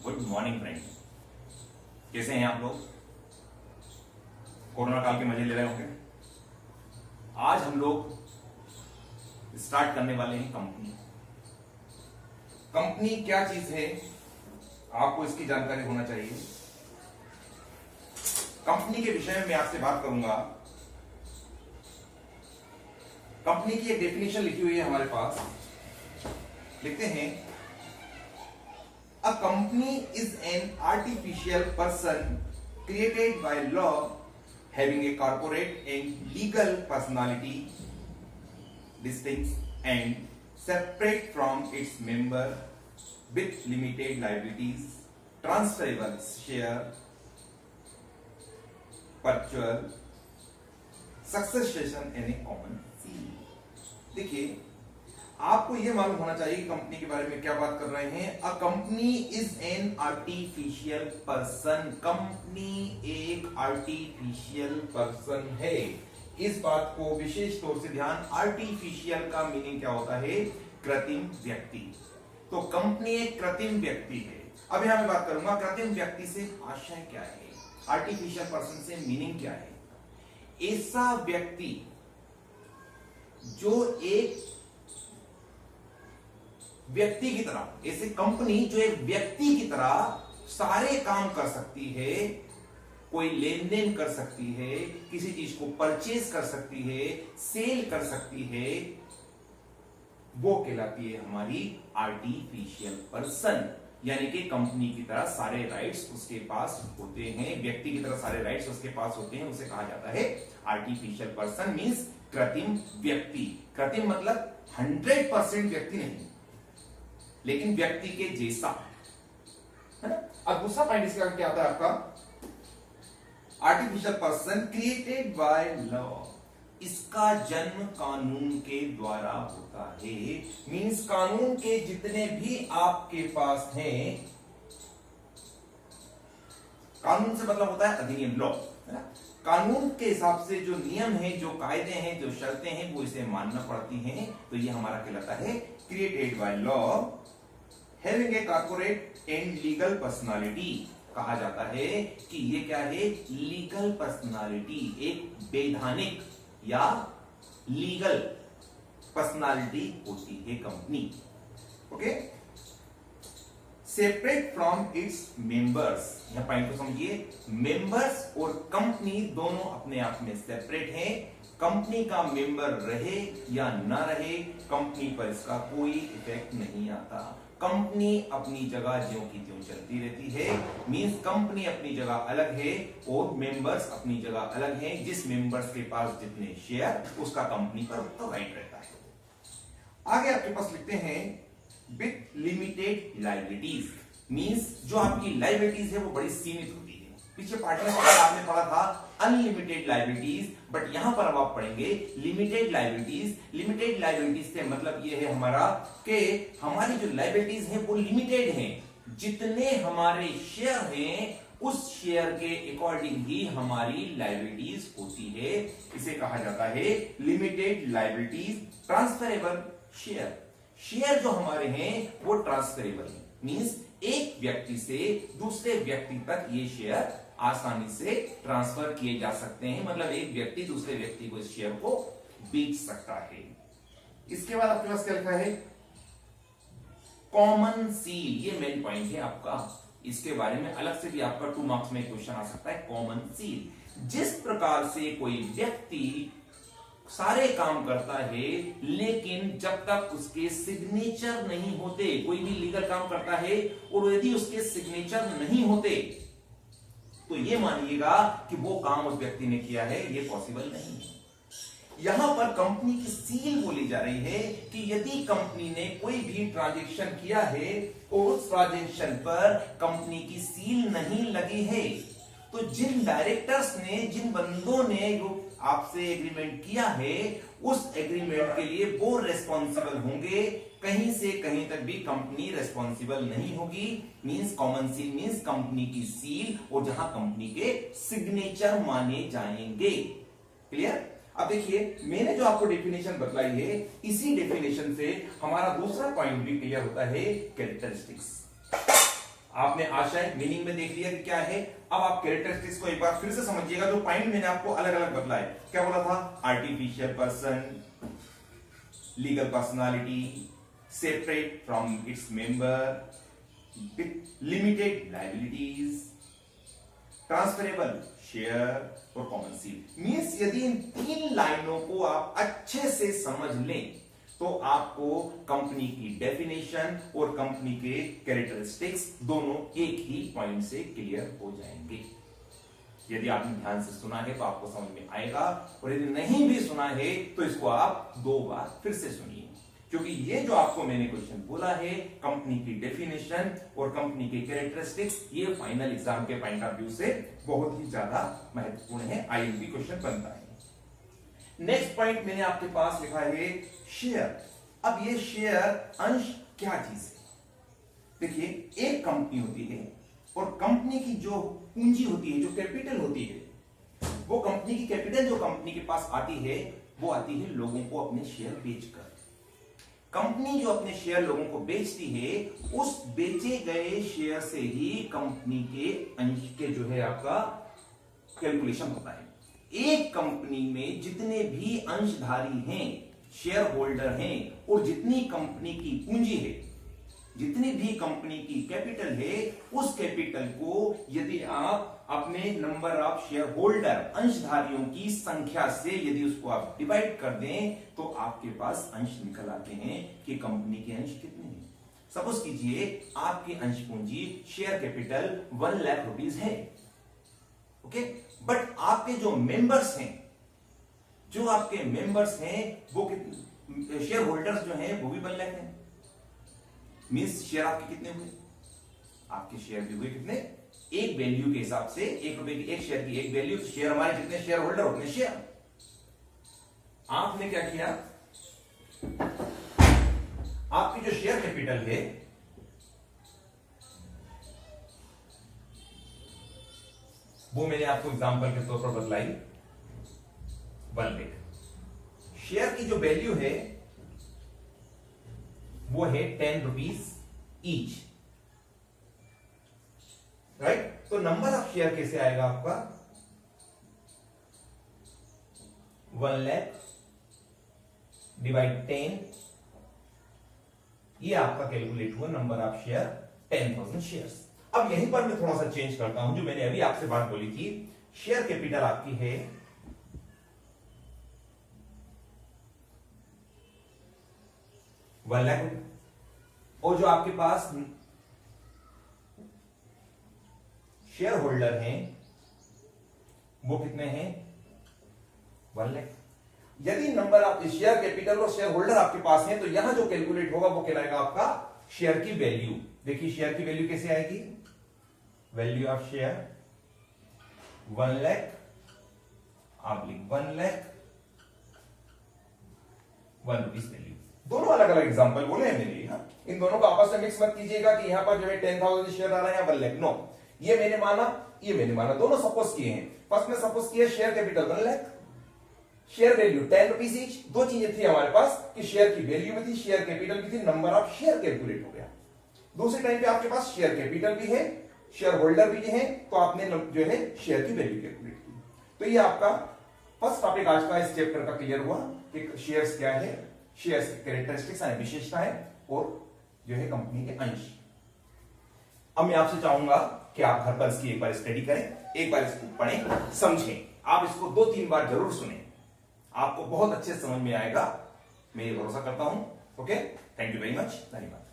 Good morning friend. कैसे हैं आप लोग? कोरोना काल के मजे ले रहे होंगे। आज हम लोग स्टार्ट करने वाले हैं कंपनी। कंपनी क्या चीज है, आपको इसकी जानकारी होना चाहिए। कंपनी के विषय में मैं आपसे बात करूंगा। कंपनी की एक डेफिनेशन लिखी हुई है हमारे पास। लिखते हैं, A company is an artificial person created by law having a corporate and legal personality distinct and separate from its member with limited liabilities, transferable share, perpetual succession and a common seal। देखिए, आपको यह मालूम होना चाहिए कि company के बारे में क्या बात कर रहे हैं। A company is an artificial person. Company एक आर्टिफिशियल पर्सन है। इस बात को विशेष तौर से ध्यान, आर्टिफिशियल का मीनिंग क्या होता है? कृत्रिम व्यक्ति। तो कंपनी एक कृत्रिम व्यक्ति है। अब यहां मैं बात करूंगा कृत्रिम व्यक्ति से आशय क्या है, आर्टिफिशियल पर्सन से मीनिंग क्या है। ऐसा व्यक्ति जो एक व्यक्ति की तरह, ऐसे कंपनी जो एक व्यक्ति की तरह सारे काम कर सकती है, कोई लेन देन कर सकती है, किसी चीज को परचेज कर सकती है, सेल कर सकती है, वो कहलाती है हमारी आर्टिफिशियल पर्सन। यानी कि कंपनी की तरह सारे राइट्स उसके पास होते हैं, व्यक्ति की तरह सारे राइट्स उसके पास होते हैं, उसे कहा जाता है आर्टिफिशियल पर्सन। मींस कृत्रिम व्यक्ति। कृत्रिम मतलब 100% व्यक्ति नहीं, लेकिन व्यक्ति के जैसा, है ना। अब दूसरा पॉइंट इसका क्या आता है आपका? Artificial person created by law. इसका जन्म कानून के द्वारा होता है। मींस कानून के जितने भी आपके पास हैं, कानून से मतलब होता है अधिनियम, लॉ, है ना। कानून के हिसाब से जो नियम है, जो कायदे हैं, जो शर्तें हैं, वो इसे मानना पड़ती हैं। तो ये हमारा कहलाता है created by law having a corporate and legal personality. कहा जाता है कि ये क्या है? लीगल पर्सनालिटी, एक वैधानिक या लीगल पर्सनालिटी होती है company. Okay, separate from its members. यह पॉइंट को समझिए, मेंबर्स और कंपनी दोनों अपने आप में सेपरेट हैं। कंपनी का मेंबर रहे या ना रहे, कंपनी पर इसका कोई इफेक्ट नहीं आता। कंपनी अपनी जगह ज्यों की त्यों चलती रहती है। मींस कंपनी अपनी जगह अलग है और मेंबर्स अपनी जगह अलग हैं। जिस मेंबर्स के पास जितने शेयर, उसका कंपनी पर उतना राइट रहता है। आगे आपके पास लिखते हैं विथ लिमिटेड लायबिलिटीज। मींस जो आपकी लायबिलिटीज है वो बड़ी सीमित होती है। पीछे पार्ट में आपने पढ़ा था अनलिमिटेड लायबिलिटीज, बट यहां पर अब आप पढ़ेंगे लिमिटेड लायबिलिटीज। लिमिटेड लायबिलिटीज से मतलब ये है हमारा कि हमारी जो लायबिलिटीज है वो लिमिटेड हैं। जितने हमारे शेयर हैं, उस शेयर के अकॉर्डिंग ही हमारी लायबिलिटीज होती है। इसे कहा जाता है limited liabilities. Transferable share. Share जो हमारे हैं वो ट्रांसफरेबल है। मींस एक व्यक्ति से दूसरे व्यक्ति तक ये शेयर आसानी से ट्रांसफर किए जा सकते हैं। मतलब एक व्यक्ति दूसरे व्यक्ति को इस शेयर को बेच सकता है। इसके बाद आपके पास क्या लिखा है? Common seal. ये मेन पॉइंट है आपका। इसके बारे में अलग से भी आपका 2 मार्क्स में क्वेश्चन आ सकता है। कॉमन सील, जिस प्रकार से कोई व्यक्ति सारे काम करता है, लेकिन जब तक उसके सिग्नेचर नहीं होते, कोई भी लीगल काम करता है और यदि उसके सिग्नेचर नहीं होते, तो ये मानिएगा कि वो काम उस व्यक्ति ने किया है, ये पॉसिबल नहीं है। यहां पर कंपनी की सील बोली जा रही है कि यदि कंपनी ने कोई भी ट्रांजैक्शन किया है और उस ट्रांजैक्शन पर कंपनी की सील नहीं लगी है, तो जिन डायरेक्टर्स ने, जिन बंदों ने आपसे एग्रीमेंट किया है, उस एग्रीमेंट के लिए वो रेस्पॉन्सिबल होंगे। कहीं से कहीं तक भी कंपनी रेस्पॉन्सिबल नहीं होगी। Means common seal means company की सील, और जहां कंपनी के सिग्नेचर माने जाएंगे। क्लियर? अब देखिए, मैंने जो आपको डेफिनेशन बतलाई है, इसी डेफिनेशन से हमारा दूसरा पॉइंट भी क्लियर होता है, कैरेक्टरिस्टिक्स। आपने आशय मीनिंग में देख लिया कि क्या है। अब आप कैरेक्टरिस्टिक्स को एक बार फिर से समझिएगा। जो पॉइंट मैंने आपको अलग अलग बतलाए, क्या बोला था? Artificial person, legal personality, separate from its member, with limited liabilities, transferable share और कॉमन सील। मीन्स यदि इन 3 लाइनों को आप अच्छे से समझ लें तो आपको कंपनी की डेफिनेशन और कंपनी के कैरेक्टरिस्टिक्स दोनों एक ही पॉइंट से क्लियर हो जाएंगे। यदि आपने ध्यान से सुना है तो आपको समझ में आएगा, और यदि नहीं भी सुना है तो इसको आप 2 बार फिर से सुनिए, क्योंकि ये जो आपको मैंने क्वेश्चन बोला है, कंपनी की डेफिनेशन और कंपनी के कैरेक्टरिस्टिक्स, ये फाइनल एग्जाम के पॉइंट ऑफ व्यू से बहुत ही ज्यादा महत्वपूर्ण है। आईएमपी क्वेश्चन बनता है। नेक्स्ट पॉइंट मैंने आपके पास लिखा है शेयर। अब ये शेयर अंश क्या चीज है? देखिए, एक कंपनी होती है और कंपनी की जो पूंजी होती है, जो कैपिटल होती है, वो कंपनी की कैपिटल जो कंपनी के पास आती है वो आती है लोगों को अपने शेयर बेचकर। कंपनी जो अपने शेयर लोगों को बेचती है, उस बेचे गए शेयर से ही कंपनी के अंश के जो है आपका कैलकुलेशन होता है। एक कंपनी में जितने भी अंशधारी हैं, शेयर होल्डर हैं, और जितनी कंपनी की पूंजी है, जितनी भी कंपनी की कैपिटल है, उस कैपिटल को यदि आप अपने नंबर ऑफ शेयर होल्डर, अंशधारियों की संख्या से यदि उसको आप डिवाइड कर दें तो आपके पास अंश निकल आते हैं कि कंपनी के अंश कितने हैं। सपोज कीजिए आपकी अंश पूंजी, शेयर कैपिटल 1 लाख रुपीज है, ओके, बट आपके जो मेंबर्स हैं, वो कितने, शेयर होल्डर्स जो हैं वो भी 1 लाख हैं। मींस शेयर आपके कितने हुए? आपके शेयर भी हुए कितने? एक वैल्यू के हिसाब से, 1 रुपए की एक शेयर की एक वैल्यू, शेयर हमारे जितने शेयर होल्डर उतने शेयर। आपने क्या किया? आपकी जो शेयर कैपिटल है वो मैंने आपको एग्जांपल के तौर पर बतलाई 1 लाख। शेयर की जो वैल्यू है वो है 10 रुपीज ईच, राइट? तो नंबर ऑफ शेयर कैसे आएगा आपका? 1 लाख डिवाइड 10, ये आपका कैलकुलेट हुआ नंबर ऑफ शेयर 10,000 शेयर्स। अब यहीं पर मैं थोड़ा सा चेंज करता हूं, जो मैंने अभी आपसे बात बोली थी, शेयर कैपिटल आपकी है 1 लाख, और जो आपके पास शेयर होल्डर हैं वो कितने हैं? 1 लाख। यदि नंबर ऑफ शेयर कैपिटल और शेयर होल्डर आपके पास हैं तो यहां जो कैलकुलेट होगा वो कहलाएगा आपका शेयर की वैल्यू। देखिए शेयर की वैल्यू कैसे आएगी? Value of share 1 lakh oblique 1 lakh 1 rupees value. दोनों अलग अलग एग्जांपल बोले हैं मेरे लिए। हाँ, इन दोनों को आपस में मिक्स मत कीजिएगा कि यहां पर जो है 10,000 शेयर आ रहा है 1 लाख। नो, ये मैंने माना, ये मैंने माना, दोनों सपोज किए हैं। फर्स्ट में सपोज किया share capital 1 lakh, share value 10 rupees each. दो चीजें थी हमारे पास कि शेयर की वैल्यू भी थी, शेयर कैपिटल भी थी, नंबर ऑफ शेयर कैलकुलेट हो गया। दूसरे टाइम पे आपके पास शेयर कैपिटल भी है, शेयर होल्डर भी है, तो आपने जो है शेयर की वैल्यू कैलकुलेट की। तो ये आपका फर्स्ट टॉपिक आज का इस चैप्टर का क्लियर हुआ कि शेयर्स क्या है, शेयर्स की कैरेक्टरिस्टिक्स है, विशेषताएं, और जो है कंपनी के अंश। अब मैं आपसे चाहूंगा कि आप घर पर इसकी एक बार स्टडी करें, एक बार इसको पढ़ें, समझें। आप इसको 2-3 बार जरूर सुनें, आपको बहुत अच्छे समझ में आएगा, मैं ये भरोसा करता हूं। Okay, thank you very much, धन्यवाद।